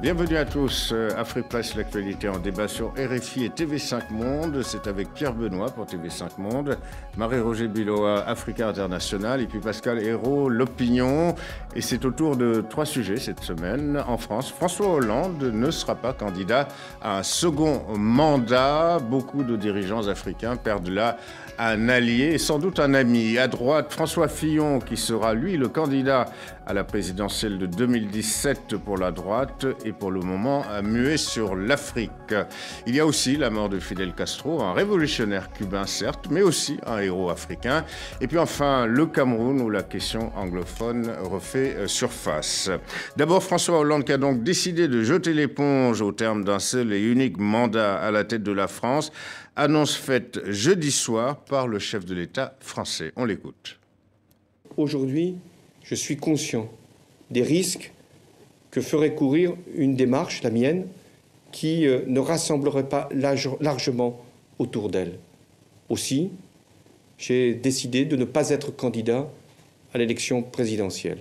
Bienvenue à tous. Afrique Presse, l'actualité en débat sur RFI et TV5 Monde. C'est avec Pierre Benoît pour TV5 Monde, Marie-Roger Biloa, Africa International, et puis Pascal Hérault, l'opinion. Et c'est autour de 3 sujets cette semaine. En France, François Hollande ne sera pas candidat à un second mandat. Beaucoup de dirigeants africains perdent là un allié et sans doute un ami. À droite, François Fillon, qui sera, lui, le candidat à la présidentielle de 2017 pour la droite et pour le moment muet sur l'Afrique. Il y a aussi la mort de Fidel Castro, un révolutionnaire cubain certes, mais aussi un héros africain. Et puis enfin, le Cameroun, où la question anglophone refait surface. D'abord, François Hollande qui a donc décidé de jeter l'éponge au terme d'un seul et unique mandat à la tête de la France. Annonce faite jeudi soir par le chef de l'État français. On l'écoute. Aujourd'hui, je suis conscient des risques que ferait courir une démarche, la mienne, qui ne rassemblerait pas largement autour d'elle. Aussi, j'ai décidé de ne pas être candidat à l'élection présidentielle.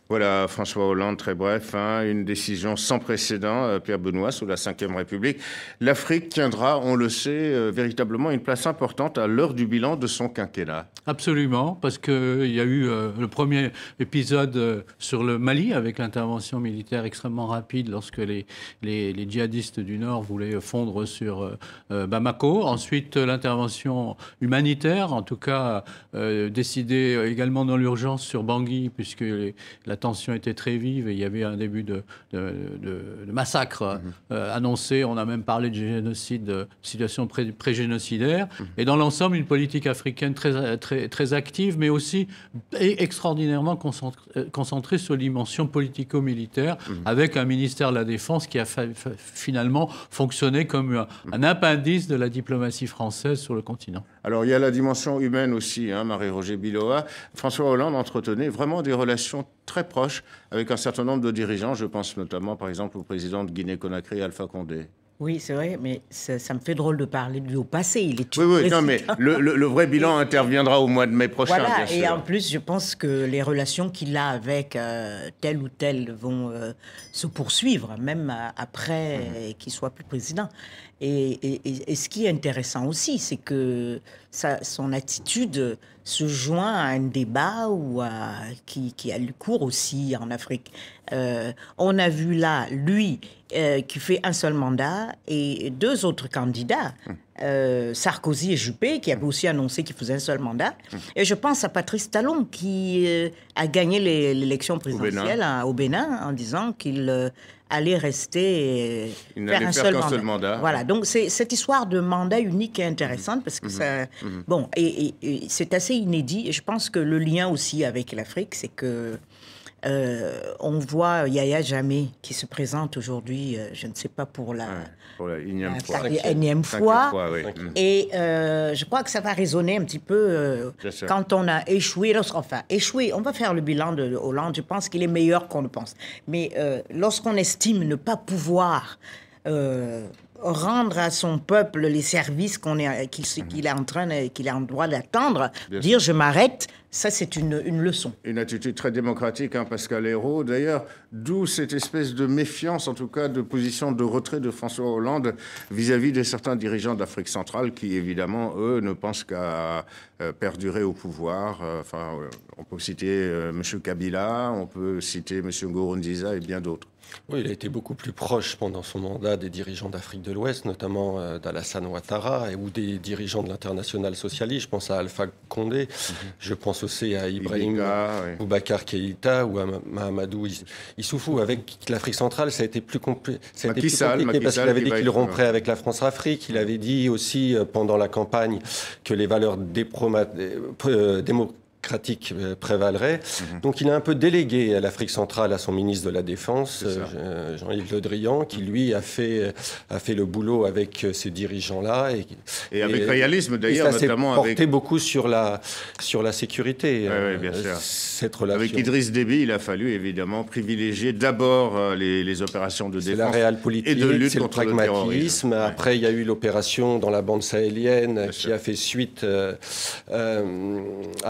Voilà, François Hollande, très bref, une décision sans précédent, Pierre Benoît, sous la Ve République. L'Afrique tiendra, on le sait, véritablement une place importante à l'heure du bilan de son quinquennat. Absolument, parce qu'il y a eu le premier épisode sur le Mali, avec l'intervention militaire extrêmement rapide lorsque les djihadistes du Nord voulaient fondre sur Bamako. Ensuite, l'intervention humanitaire, en tout cas décidée également dans l'urgence sur Bangui, puisque la tension était très vive et il y avait un début de massacre annoncé. On a même parlé de génocide, situation pré-génocidaire. Et dans l'ensemble, une politique africaine très active, mais aussi extraordinairement concentrée sur la dimension politico-militaire, avec un ministère de la Défense qui a finalement fonctionné comme un appendice de la diplomatie française sur le continent. Alors, il y a la dimension humaine aussi, Marie-Roger Biloa. François Hollande entretenait vraiment des relations très proches avec un certain nombre de dirigeants. Je pense notamment, par exemple, au président de Guinée-Conakry, Alpha Condé. Oui, c'est vrai, mais ça me fait drôle de parler de lui au passé. Il est oui, non, mais le vrai bilan interviendra au mois de mai prochain, voilà, bien sûr. Et en plus, je pense que les relations qu'il a avec tel ou tel vont se poursuivre, même après qu'il soit plus président. Et ce qui est intéressant aussi, c'est que son attitude se joint à un débat qui a eu cours aussi en Afrique. On a vu là, lui, qui fait un seul mandat, et 2 autres candidats, Sarkozy et Juppé, qui avaient aussi annoncé qu'ils faisaient un seul mandat. Et je pense à Patrice Talon, qui a gagné l'élection présidentielle au Bénin en disant qu'il allait rester faire un seul mandat. Voilà, donc cette histoire de mandat unique est intéressante parce que ça... Bon, et c'est assez inédit. Et je pense que le lien aussi avec l'Afrique, c'est que on voit Yahya Jammeh qui se présente aujourd'hui, je ne sais pas pour la énième fois. Oui. Et je crois que ça va résonner un petit peu quand on a échoué. Échoué, on va faire le bilan de Hollande. Je pense qu'il est meilleur qu'on le pense. Mais lorsqu'on estime ne pas pouvoir rendre à son peuple les services qu'il est en droit d'attendre, dire je m'arrête, ça c'est une leçon. Une attitude très démocratique, Pascal Hérault. D'ailleurs, d'où cette espèce de méfiance, en tout cas de position de retrait de François Hollande vis-à-vis de certains dirigeants d'Afrique centrale qui, évidemment, eux, ne pensent qu'à perdurer au pouvoir. On peut citer M. Kabila, on peut citer M. Nkurunziza et bien d'autres. Oui, il a été beaucoup plus proche pendant son mandat des dirigeants d'Afrique de l'Ouest, notamment d'Alassane Ouattara, ou des dirigeants de l'internationale socialiste. Je pense à Alpha Condé, je pense aussi à Ibrahim Boubacar Keïta ou à Mahamadou Issoufou. Avec l'Afrique centrale, ça a été plus compliqué parce qu'il avait dit qu'il romprait avec la France-Afrique. Il avait dit aussi pendant la campagne que les valeurs démocratiques prévalerait. Donc il a un peu délégué à l'Afrique centrale à son ministre de la Défense, Jean-Yves Le Drian, qui lui a fait le boulot avec ces dirigeants-là. Et avec réalisme d'ailleurs, notamment avec... porté beaucoup sur la sécurité. Oui, bien sûr. Cette relation. Avec Idriss Déby, il a fallu évidemment privilégier d'abord les opérations de défense la réelle-politique, et de lutte c'est contre le pragmatisme. Après, il y a eu l'opération dans la bande sahélienne qui a fait suite à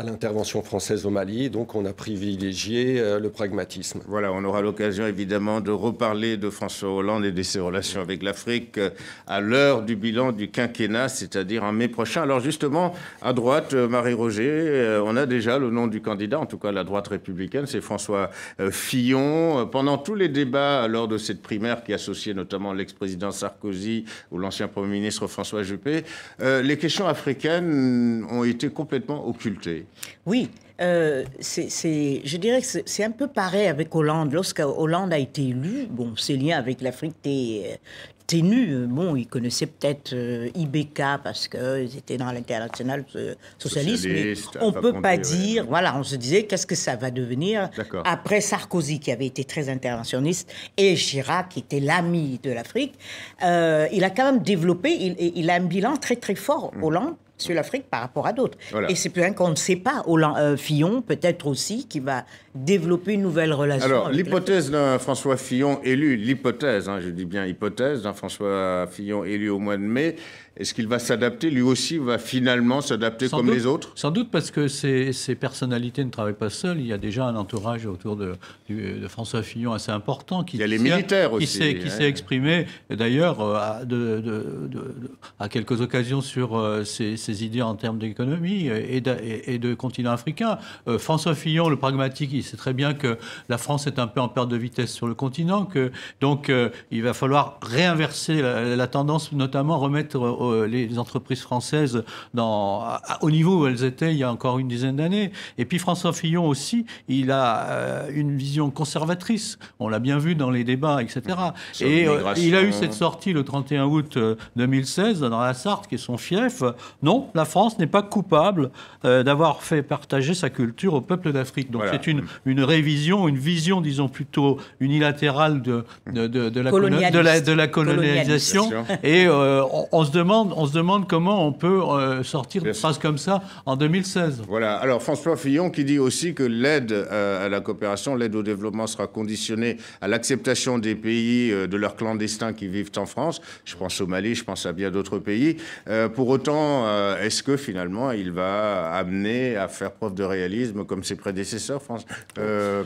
l'intervention l'intervention française au Mali. Donc on a privilégié le pragmatisme. Voilà, on aura l'occasion évidemment de reparler de François Hollande et de ses relations avec l'Afrique à l'heure du bilan du quinquennat, c'est-à-dire en mai prochain. Alors justement, à droite, Marie-Roger, on a déjà le nom du candidat, en tout cas la droite républicaine, c'est François Fillon. Pendant tous les débats lors de cette primaire qui associait notamment l'ex-président Sarkozy ou l'ancien Premier ministre François Juppé, les questions africaines ont été complètement occultées. Oui. Je dirais que c'est un peu pareil avec Hollande. Lorsque Hollande a été élu, bon, ses liens avec l'Afrique étaient ténus. Bon, il connaissait peut-être IBK parce qu'ils étaient dans l'international socialiste, mais on ne peut pas dire... Voilà, on se disait, qu'est-ce que ça va devenir après Sarkozy, qui avait été très interventionniste, et Chirac, qui était l'ami de l'Afrique. Il a quand même développé, il a un bilan très, très fort, Hollande, sur l'Afrique par rapport à d'autres. Voilà. Et c'est bien qu'on ne sait pas. Fillon, peut-être aussi, qui va développer une nouvelle relation. Alors, l'hypothèse d'un François Fillon élu, l'hypothèse, je dis bien hypothèse, d'un François Fillon élu au mois de mai, est-ce qu'il va s'adapter? Lui aussi va finalement s'adapter comme les autres? Sans doute, parce que ces personnalités ne travaillent pas seules. Il y a déjà un entourage autour de François Fillon assez important. Il y a les militaires aussi. Qui s'est exprimé, d'ailleurs, à quelques occasions sur ses idées en termes d'économie et de continent africain. François Fillon, le pragmatique, il sait très bien que la France est un peu en perte de vitesse sur le continent, donc il va falloir réinverser la tendance, notamment remettre les entreprises françaises au niveau où elles étaient il y a encore une dizaine d'années. Et puis François Fillon aussi, il a une vision conservatrice. On l'a bien vu dans les débats, etc. Et il a eu cette sortie le 31 août 2016 dans la Sarthe, qui est son fief. Non, la France n'est pas coupable d'avoir fait partager sa culture au peuple d'Afrique. Donc c'est une révision, une vision, disons, plutôt unilatérale de la colonialisation. Et on se demande comment on peut sortir de phrases comme ça en 2016. Voilà. Alors François Fillon qui dit aussi que l'aide à la coopération, l'aide au développement sera conditionnée à l'acceptation des pays de leurs clandestins qui vivent en France. Je pense au Mali, je pense à bien d'autres pays. Pour autant, est-ce que finalement il va amener à faire preuve de réalisme comme ses prédécesseurs,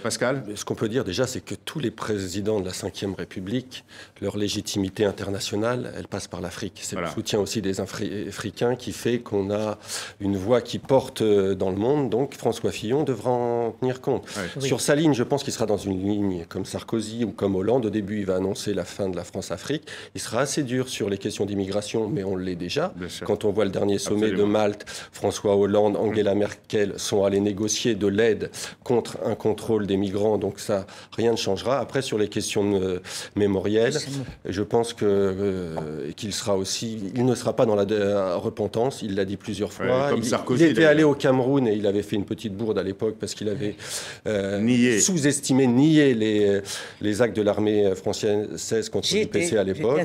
Pascal? Ce qu'on peut dire déjà, c'est que tous les présidents de la Ve République, leur légitimité internationale, elle passe par l'Afrique. C'est le soutien aussi des Africains qui fait qu'on a une voix qui porte dans le monde. Donc François Fillon devra en tenir compte. Oui. Sur sa ligne, je pense qu'il sera dans une ligne comme Sarkozy ou comme Hollande. Au début, il va annoncer la fin de la France-Afrique. Il sera assez dur sur les questions d'immigration, mais on l'est déjà. Quand on voit le dernier sommet de Malte, François Hollande, Angela Merkel sont allés négocier de l'aide contre un contrôle des migrants. Donc ça, rien ne changera. Après, sur les questions mémorielles, je pense qu'il sera aussi... Il ne sera pas dans la repentance, il l'a dit plusieurs fois. Il était allé au Cameroun et il avait fait une petite bourde à l'époque parce qu'il avait nié les actes de l'armée française contre l'IPC à l'époque.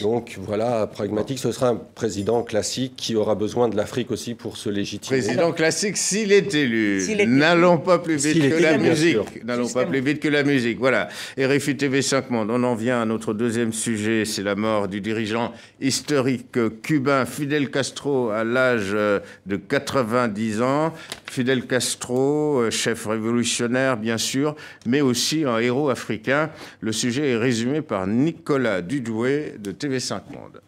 Donc voilà, pragmatique, ce sera un président classique qui aura besoin de l'Afrique aussi pour se légitimer. Président classique s'il est élu. N'allons pas plus vite que la musique. N'allons pas plus vite que la musique. Voilà. RFI TV5 Monde. On en vient à notre deuxième sujet, c'est la mort du dirigeant historique cubain Fidel Castro à l'âge de 90 ans. Fidel Castro, chef révolutionnaire bien sûr, mais aussi un héros africain. Le sujet est résumé par Nicolas Dudoué de TV5 Monde.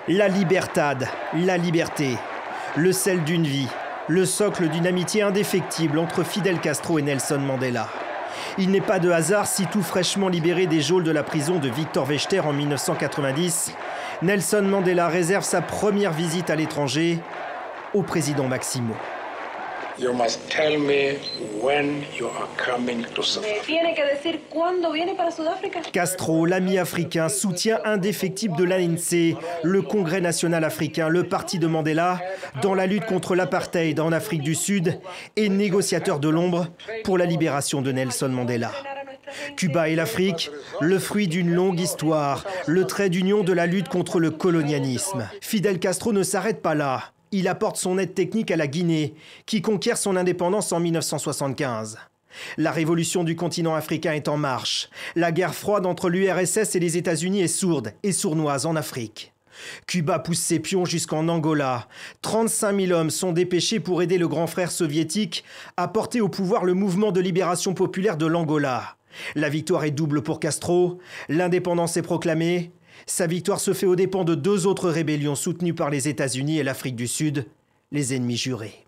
La libertad, la liberté, le sel d'une vie, le socle d'une amitié indéfectible entre Fidel Castro et Nelson Mandela. Il n'est pas de hasard si tout fraîchement libéré des geôles de la prison de Victor Verster en 1990, Nelson Mandela réserve sa première visite à l'étranger au président Maximo. You must tell me when you are coming to South Africa. Castro, l'ami africain, soutien indéfectible de l'ANC, le Congrès national africain, le parti de Mandela, dans la lutte contre l'apartheid en Afrique du Sud et négociateur de l'ombre pour la libération de Nelson Mandela. Cuba et l'Afrique, le fruit d'une longue histoire, le trait d'union de la lutte contre le colonialisme. Fidel Castro ne s'arrête pas là. Il apporte son aide technique à la Guinée, qui conquiert son indépendance en 1975. La révolution du continent africain est en marche. La guerre froide entre l'URSS et les États-Unis est sourde et sournoise en Afrique. Cuba pousse ses pions jusqu'en Angola. 35 000 hommes sont dépêchés pour aider le grand frère soviétique à porter au pouvoir le mouvement de libération populaire de l'Angola. La victoire est double pour Castro. L'indépendance est proclamée. Sa victoire se fait aux dépens de 2 autres rébellions soutenues par les États-Unis et l'Afrique du Sud, les ennemis jurés.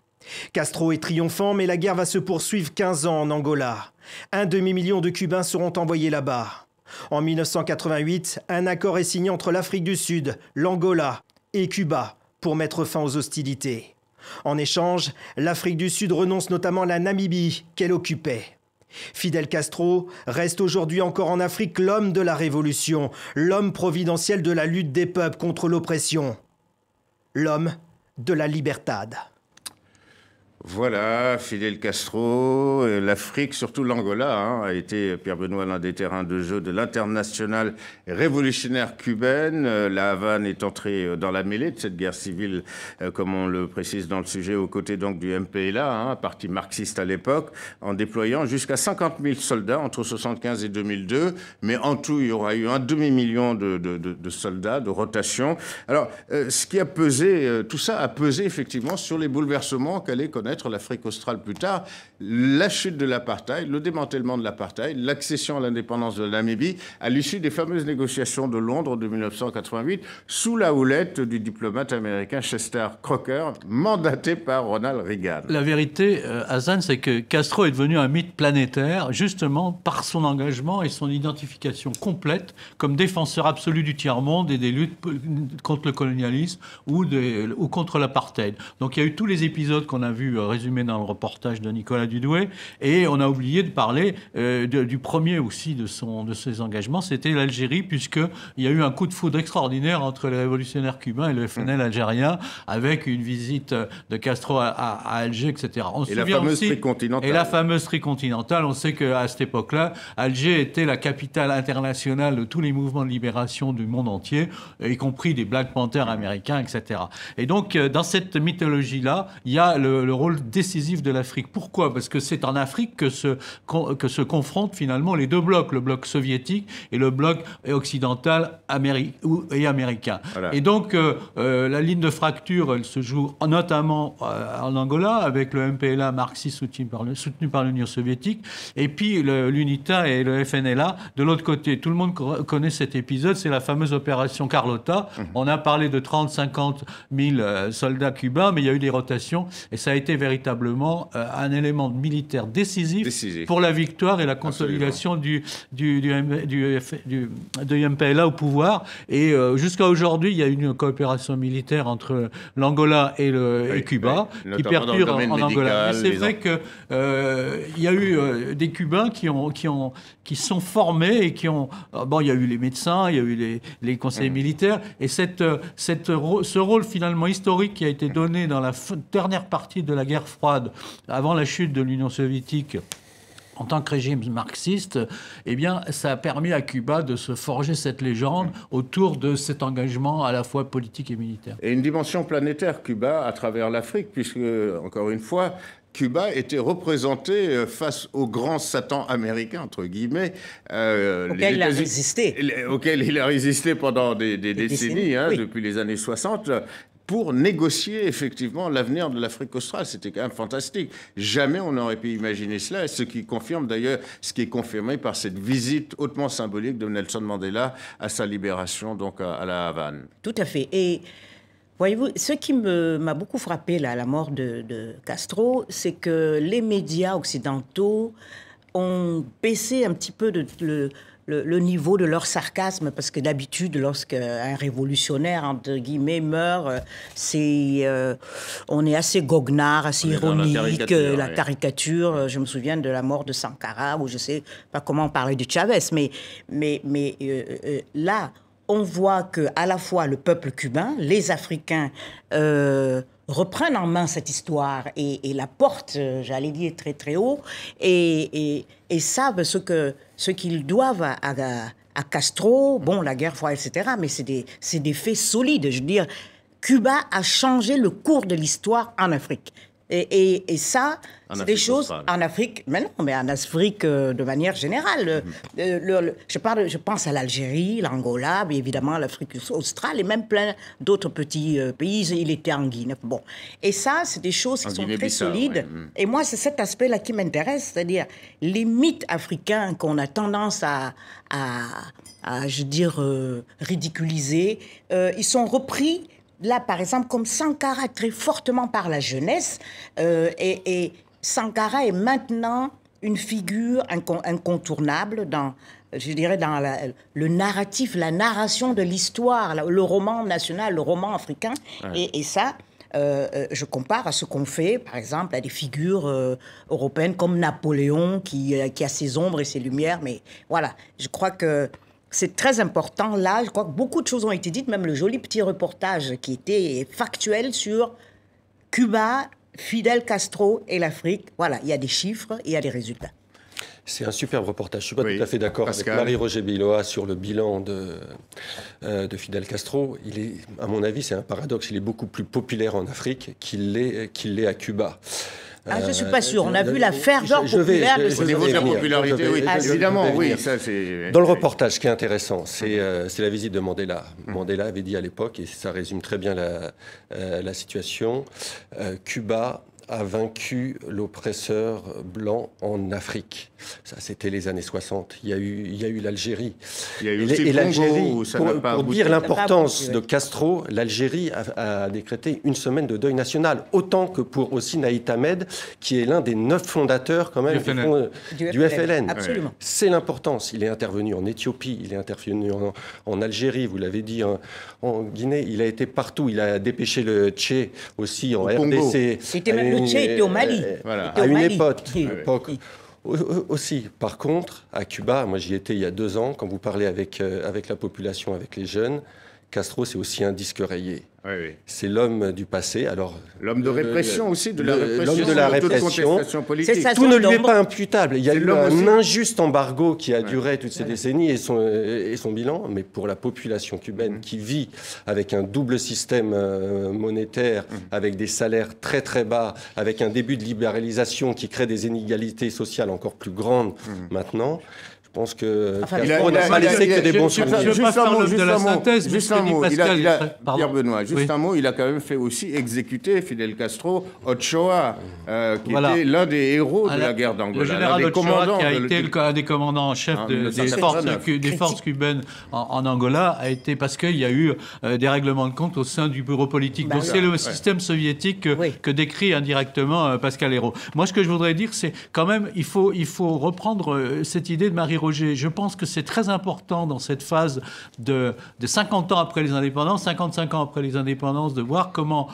Castro est triomphant, mais la guerre va se poursuivre 15 ans en Angola. 1 demi-million de Cubains seront envoyés là-bas. En 1988, un accord est signé entre l'Afrique du Sud, l'Angola et Cuba pour mettre fin aux hostilités. En échange, l'Afrique du Sud renonce notamment à la Namibie qu'elle occupait. Fidel Castro reste aujourd'hui encore en Afrique l'homme de la révolution, l'homme providentiel de la lutte des peuples contre l'oppression, l'homme de la libertad. Voilà, Fidel Castro, l'Afrique, surtout l'Angola, a été, Pierre Benoît, l'un des terrains de jeu de l'internationale révolutionnaire cubaine. La Havane est entrée dans la mêlée de cette guerre civile, comme on le précise dans le sujet, aux côtés donc du MPLA, parti marxiste à l'époque, en déployant jusqu'à 50 000 soldats entre 1975 et 2002. Mais en tout, il y aura eu 1 demi-million de soldats, de rotation. Alors, ce qui a pesé, tout ça a pesé effectivement sur les bouleversements qu'allait connaître l'Afrique australe plus tard, la chute de l'apartheid, le démantèlement de l'apartheid, l'accession à l'indépendance de la Namibie, à l'issue des fameuses négociations de Londres de 1988, sous la houlette du diplomate américain Chester Crocker, mandaté par Ronald Reagan. La vérité, Hassan, c'est que Castro est devenu un mythe planétaire, justement par son engagement et son identification complète comme défenseur absolu du tiers-monde et des luttes contre le colonialisme ou contre l'apartheid. Donc il y a eu tous les épisodes qu'on a vus résumé dans le reportage de Nicolas Dudoué, et on a oublié de parler du premier aussi de ses engagements, c'était l'Algérie, puisqu'il y a eu un coup de foudre extraordinaire entre les révolutionnaires cubains et le FNL algérien, avec une visite de Castro à Alger, etc. Et la fameuse tricontinentale. Et la fameuse tricontinentale, on sait qu'à cette époque-là, Alger était la capitale internationale de tous les mouvements de libération du monde entier, y compris des Black Panthers américains, etc. Et donc, dans cette mythologie-là, il y a le rôle décisif de l'Afrique. Pourquoi ? Parce que c'est en Afrique que se confrontent finalement les 2 blocs, le bloc soviétique et le bloc occidental et américain. Voilà. Et donc, la ligne de fracture, elle se joue notamment en Angola, avec le MPLA marxiste soutenu par l'Union soviétique, et puis l'UNITA et le FNLA de l'autre côté. Tout le monde connaît cet épisode, c'est la fameuse opération Carlota. On a parlé de 30-50 000 soldats cubains, mais il y a eu des rotations, et ça a été véritablement un élément militaire décisif pour la victoire et la consolidation de MPLA au pouvoir. Et jusqu'à aujourd'hui, il y a une coopération militaire entre l'Angola et Cuba, qui perdure en Angola. Mais c'est vrai qu'il y a eu des Cubains qui sont formés et qui ont... Bon, il y a eu les médecins, il y a eu les conseillers militaires, et ce rôle finalement historique qui a été donné dans la dernière partie de la guerre froide, avant la chute de l'Union soviétique, en tant que régime marxiste, eh bien, ça a permis à Cuba de se forger cette légende autour de cet engagement à la fois politique et militaire. Et une dimension planétaire, Cuba, à travers l'Afrique, puisque, encore une fois, Cuba était représenté face au grand Satan américain, entre guillemets. Auquel il a résisté. Auquel il a résisté pendant des décennies, oui. Depuis les années 60. Pour négocier effectivement l'avenir de l'Afrique australe. C'était quand même fantastique. Jamais on n'aurait pu imaginer cela, ce qui confirme d'ailleurs, ce qui est confirmé par cette visite hautement symbolique de Nelson Mandela à sa libération, donc à la Havane. Tout à fait. Et voyez-vous, ce qui m'a beaucoup frappé là, à la mort de Castro, c'est que les médias occidentaux ont baissé un petit peu le niveau de leur sarcasme, parce que d'habitude, lorsqu'un révolutionnaire, entre guillemets, meurt, on est assez goguenard, assez ironique, la caricature. Je me souviens de la mort de Sankara, ou je ne sais pas comment parler de Chavez, mais là, on voit qu'à la fois le peuple cubain, les Africains, reprennent en main cette histoire et la portent, j'allais dire, très très haut, et savent ce qu'ils doivent à Castro, bon, la guerre froide, etc., mais c'est des faits solides. Je veux dire, Cuba a changé le cours de l'histoire en Afrique. Et ça, c'est des choses australe. en Afrique, mais non, mais en Afrique de manière générale. Je pense à l'Algérie, l'Angola, mais évidemment l'Afrique australe et même plein d'autres petits pays. Il était en Guinée. Bon. Et ça, c'est des choses qui sont très solides. Ouais. Et moi, c'est cet aspect-là qui m'intéresse, c'est-à-dire les mythes africains qu'on a tendance à je veux dire, ridiculiser, ils sont repris. Là, par exemple, comme Sankara, très fortement par la jeunesse, et Sankara est maintenant une figure incontournable dans, je dirais, dans le narratif, la narration de l'histoire, le roman national, le roman africain. Ouais. Et ça, je compare à ce qu'on fait, par exemple, à des figures européennes comme Napoléon, qui a ses ombres et ses lumières. Mais voilà, je crois que c'est très important. Là, je crois que beaucoup de choses ont été dites, même le joli petit reportage qui était factuel sur Cuba, Fidel Castro et l'Afrique. Voilà, il y a des chiffres et il y a des résultats. C'est un superbe reportage. Je ne suis pas tout à fait d'accord avec Marie-Roger Biloa sur le bilan de Fidel Castro. Il est, à mon avis, c'est un paradoxe, il est beaucoup plus populaire en Afrique qu'il l'est à Cuba. Je ne suis pas sûr. On a vu la ferveur populaire de au niveau de la popularité, oui, évidemment, oui. Ça, dans le reportage, ce qui est intéressant, c'est la visite de Mandela. Mandela avait dit à l'époque, et ça résume très bien la situation, Cuba a vaincu l'oppresseur blanc en Afrique. Ça, c'était les années 60. Il y a eu l'Algérie. Il y a eu aussi l'Algérie. Pour dire l'importance de Castro, l'Algérie a décrété une semaine de deuil national, autant que pour aussi Naït Ahmed, qui est l'un des 9 fondateurs quand même du FLN. Absolument. C'est l'importance. Il est intervenu en Éthiopie, il est intervenu en Algérie, vous l'avez dit, en Guinée. Il a été partout. Il a dépêché le Tché aussi en RDC. Le Tché était au Mali. À une époque. Aussi, par contre, à Cuba, moi j'y étais il y a 2 ans, quand vous parlez avec la population, avec les jeunes, Castro, c'est aussi un disque rayé. Oui, oui. C'est l'homme du passé. Alors, l'homme de répression aussi, de la répression. L'homme de la répression. Politique. Tout ne lui est pas imputable. Il y a eu un injuste embargo qui a duré toutes ces décennies et son bilan. Mais pour la population cubaine qui vit avec un double système monétaire, avec des salaires très très bas, avec un début de libéralisation qui crée des inégalités sociales encore plus grandes maintenant. Je pense que on n'a pas laissé que des bons souvenirs. Juste un mot de la synthèse. Juste un mot. Pierre Benoît, juste un mot. Il a quand même fait aussi exécuter Fidel Castro Ochoa, qui était l'un des héros de la guerre d'Angola. Le général Ochoa, qui a été un des commandants en chef des forces cubaines en Angola, a été parce qu'il y a eu des règlements de compte au sein du bureau politique. Donc c'est le système soviétique que décrit indirectement Pascal Hérault. Moi, ce que je voudrais dire, c'est quand même, il faut reprendre cette idée de Marie-Roger. Je pense que c'est très important dans cette phase de 50 ans après les indépendances, 55 ans après les indépendances, de voir comment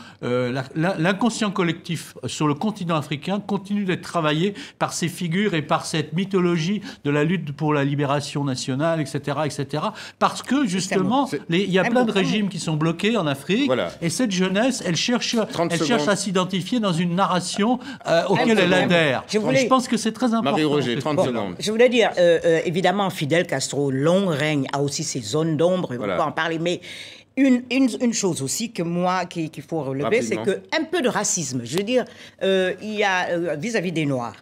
l'inconscient collectif sur le continent africain continue d'être travaillé par ces figures et par cette mythologie de la lutte pour la libération nationale, etc., etc. Parce que, justement, il y a plein de régimes qui sont bloqués en Afrique, et cette jeunesse, elle cherche à s'identifier dans une narration auquel elle adhère. Je pense que c'est très important. Marie-Roger, 30 secondes. Je voulais dire... évidemment, Fidel Castro, long règne, a aussi ses zones d'ombre, on peut en parler, mais une chose aussi que moi, qu'il faut relever, c'est qu'un peu de racisme, je veux dire, il y a vis-à-vis des Noirs.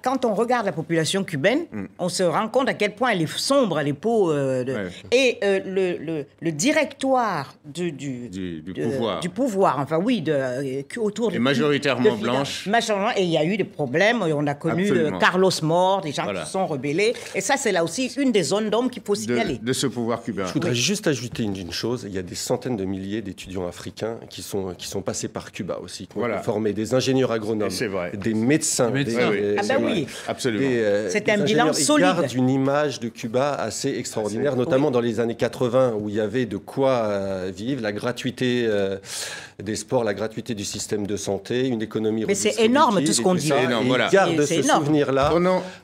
Quand on regarde la population cubaine, on se rend compte à quel point elle est sombre, les peaux. Et le directoire du pouvoir, enfin oui, autour est majoritairement blanche. Et il y a eu des problèmes. On a connu Carlos mort, des gens qui se sont rebellés. Et ça, c'est là aussi une des zones d'ombre qu'il faut signaler. De ce pouvoir cubain. Je voudrais juste ajouter une chose. Il y a des centaines de milliers d'étudiants africains qui sont passés par Cuba aussi, qui ont formé des ingénieurs agronomes, des médecins. Oui, absolument. C'est un bilan solide. Ils gardent une image de Cuba assez extraordinaire, notamment dans les années 80, où il y avait de quoi vivre, la gratuité des sports, la gratuité du système de santé, une économie. Mais c'est énorme tout ce qu'on dit. Ils gardent ce souvenir-là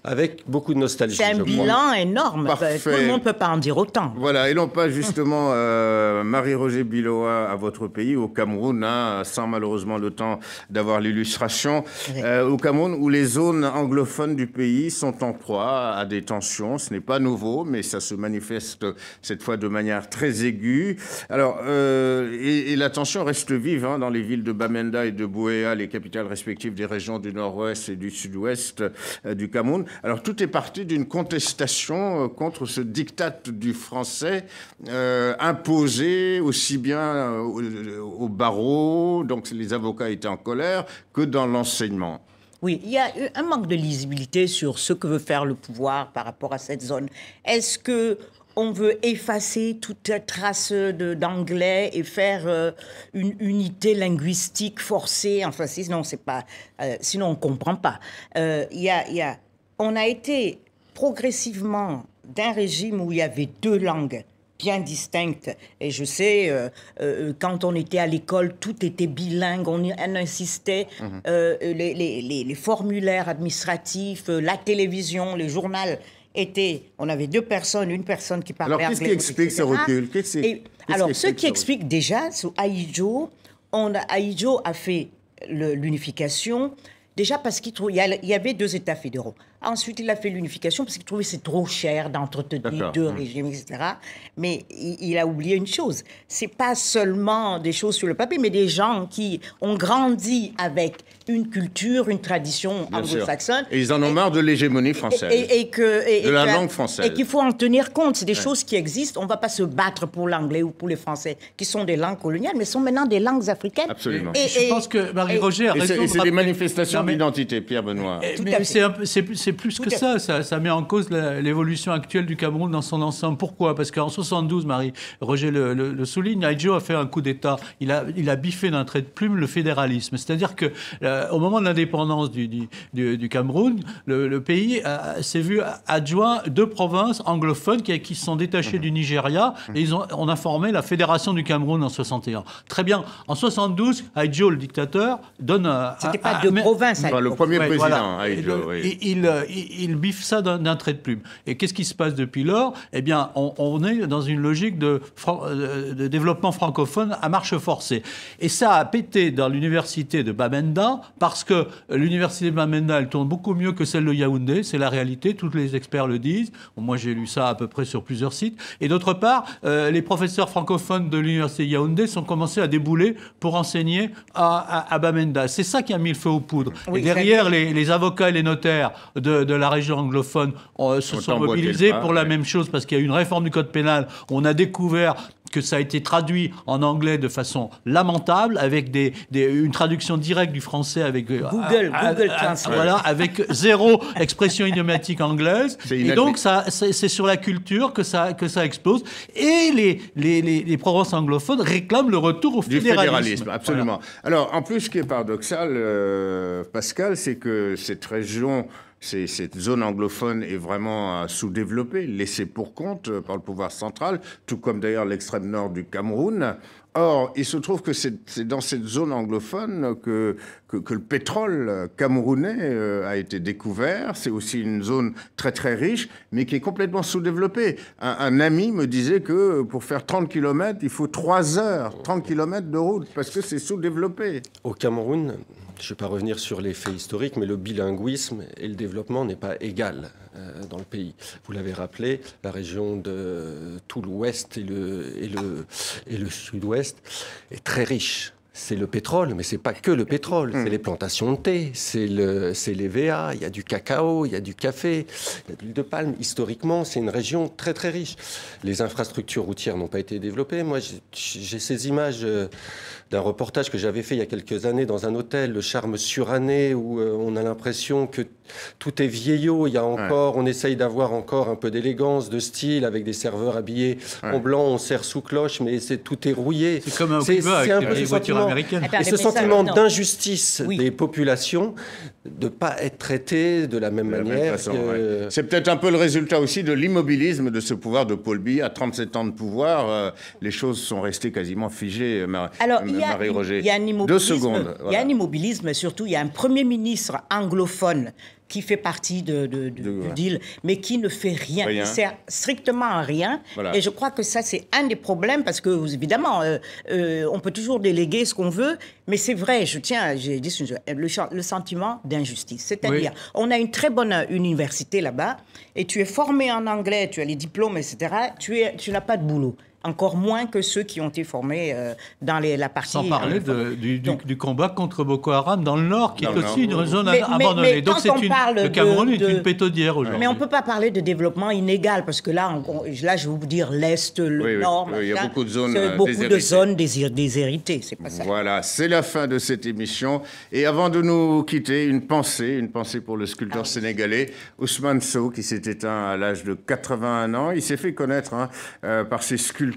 avec beaucoup de nostalgie. C'est un bilan énorme. Tout le monde ne peut pas en dire autant. Voilà, et non pas justement Marie-Roger Biloa, à votre pays, au Cameroun, hein, sans malheureusement le temps d'avoir l'illustration, au Cameroun où les zones anglophones du pays sont en proie à des tensions. Ce n'est pas nouveau, mais ça se manifeste cette fois de manière très aiguë. Alors, et la tension reste vive hein, dans les villes de Bamenda et de Buea, les capitales respectives des régions du nord-ouest et du sud-ouest du Cameroun. Alors, tout est parti d'une contestation contre ce diktat du français imposé aussi bien au barreau, donc les avocats étaient en colère, que dans l'enseignement. Oui, il y a un manque de lisibilité sur ce que veut faire le pouvoir par rapport à cette zone. Est-ce que on veut effacer toute trace d'anglais et faire une unité linguistique forcée? Enfin, sinon, c'est pas, sinon on ne comprend pas. On a été progressivement d'un régime où il y avait deux langues bien distinctes. Et je sais, quand on était à l'école, tout était bilingue, on insistait, les formulaires administratifs, la télévision, les journaux on avait deux personnes, une personne qui parlait anglais. Alors, qu'est-ce qui explique ce recul? Alors, ce qui explique déjà, sous Ahidjo, Ahidjo a fait l'unification, déjà parce qu'il y avait deux États fédéraux. Ensuite, il a fait l'unification parce qu'il trouvait que c'est trop cher d'entretenir deux régimes, etc. Mais il a oublié une chose. C'est pas seulement des choses sur le papier, mais des gens qui ont grandi avec une culture, une tradition anglo-saxonne. Et ils en ont marre de l'hégémonie française, de la langue française. Et qu'il faut en tenir compte. C'est des choses qui existent. On ne va pas se battre pour l'anglais ou pour les français, qui sont des langues coloniales, mais sont maintenant des langues africaines. Absolument. Je pense que Marie-Roger a raison. C'est des manifestations d'identité, Pierre Benoît. Mais c'est plus que ça. Ça met en cause l'évolution actuelle du Cameroun dans son ensemble. Pourquoi? Parce qu'en 72, Marie-Roger le souligne, Ahidjo a fait un coup d'État. Il a biffé d'un trait de plume le fédéralisme. C'est-à-dire que au moment de l'indépendance du Cameroun, le pays s'est vu adjoint deux provinces anglophones qui se sont détachées du Nigeria et on a formé la Fédération du Cameroun en 61. Très bien. En 72, Ahidjo, le dictateur, donne... C'était pas deux provinces. Le premier président, voilà. Ahidjo, il biffe ça d'un trait de plume. Et qu'est-ce qui se passe depuis lors? Eh bien, on est dans une logique de développement francophone à marche forcée. Et ça a pété dans l'université de Bamenda parce que l'université de Bamenda, elle tourne beaucoup mieux que celle de Yaoundé. C'est la réalité. Tous les experts le disent. Moi, j'ai lu ça à peu près sur plusieurs sites. Et d'autre part, les professeurs francophones de l'université de Yaoundé sont commencés à débouler pour enseigner à Bamenda. C'est ça qui a mis le feu aux poudres. Oui, et derrière, les avocats et les notaires de la région anglophone se sont mobilisés pour la même chose parce qu'il y a eu une réforme du code pénal. On a découvert que ça a été traduit en anglais de façon lamentable, avec une traduction directe du français avec Google Translate. Voilà, avec zéro expression idiomatique anglaise. Et donc c'est sur la culture que ça explose. Et les provinces anglophones réclament le retour au fédéralisme. Absolument. Voilà. Alors en plus, ce qui est paradoxal, Pascal, c'est que cette région, cette zone anglophone est vraiment sous-développée, laissée pour compte par le pouvoir central, tout comme d'ailleurs l'extrême nord du Cameroun. Or, il se trouve que c'est dans cette zone anglophone que le pétrole camerounais a été découvert. C'est aussi une zone très très riche, mais qui est complètement sous-développée. Un ami me disait que pour faire 30 km, il faut 3 heures, 30 km de route, parce que c'est sous-développé. Au Cameroun, je ne vais pas revenir sur les faits historiques, mais le bilinguisme et le développement n'est pas égal dans le pays. Vous l'avez rappelé, la région de tout l'ouest et le sud-ouest est très riche. C'est le pétrole, mais c'est pas que le pétrole. C'est les plantations de thé, c'est l'EVA, il y a du cacao, il y a du café, il y a de l'huile de palme. Historiquement, c'est une région très très riche. Les infrastructures routières n'ont pas été développées. Moi, j'ai ces images d'un reportage que j'avais fait il y a quelques années dans un hôtel, le charme suranné, où on a l'impression que tout est vieillot. Il y a encore, on essaye d'avoir encore un peu d'élégance, de style, avec des serveurs habillés en blanc, on sert sous cloche, mais tout est rouillé. C'est comme un Cuba avec les voitures américaines. Et ce sentiment d'injustice des populations, de ne pas être traité de la même manière. C'est peut-être un peu le résultat aussi de l'immobilisme de ce pouvoir de Paul Biya. À 37 ans de pouvoir, les choses sont restées quasiment figées. Alors, Marie-Roger, il y a un immobilisme. Deux secondes. Il y a un immobilisme, surtout, il y a un Premier ministre anglophone qui fait partie du deal, mais qui ne fait rien. Il ne sert strictement à rien. Voilà. Et je crois que ça, c'est un des problèmes, parce que, évidemment, on peut toujours déléguer ce qu'on veut, mais c'est vrai, j'ai dit le sentiment d'injustice. C'est-à-dire, on a une très bonne université là-bas, et tu es formé en anglais, tu as les diplômes, etc., tu n'as pas de boulot. Encore moins que ceux qui ont été formés dans la partie... Sans parler du combat contre Boko Haram dans le Nord, qui est aussi une zone abandonnée. Mais donc le Cameroun est une pétodière aujourd'hui. Mais on ne peut pas parler de développement inégal, parce que là, je vais vous dire l'Est, le Nord... il y a beaucoup de zones déshéritées. C'est pas ça. Voilà, c'est la fin de cette émission. Et avant de nous quitter, une pensée pour le sculpteur sénégalais Ousmane Sow, qui s'est éteint à l'âge de 81 ans. Il s'est fait connaître par ses sculptures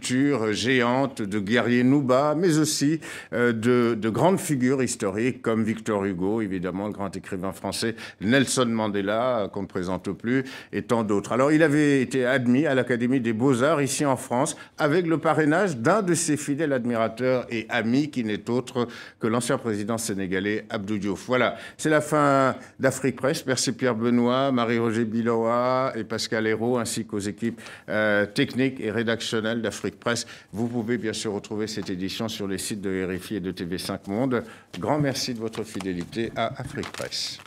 géantes de guerriers Nouba, mais aussi de grandes figures historiques comme Victor Hugo, évidemment, le grand écrivain français, Nelson Mandela, qu'on ne présente plus, et tant d'autres. Alors, il avait été admis à l'Académie des Beaux-Arts, ici en France, avec le parrainage d'un de ses fidèles admirateurs et amis, qui n'est autre que l'ancien président sénégalais, Abdou Diouf. Voilà, c'est la fin d'Afrique Presse. Merci Pierre Benoît, Marie-Roger Biloa et Pascal Hérault, ainsi qu'aux équipes techniques et rédactionnelles d'Afrique Presse. Vous pouvez bien sûr retrouver cette édition sur les sites de RFI et de TV5 Monde. Grand merci de votre fidélité à Afrique Presse.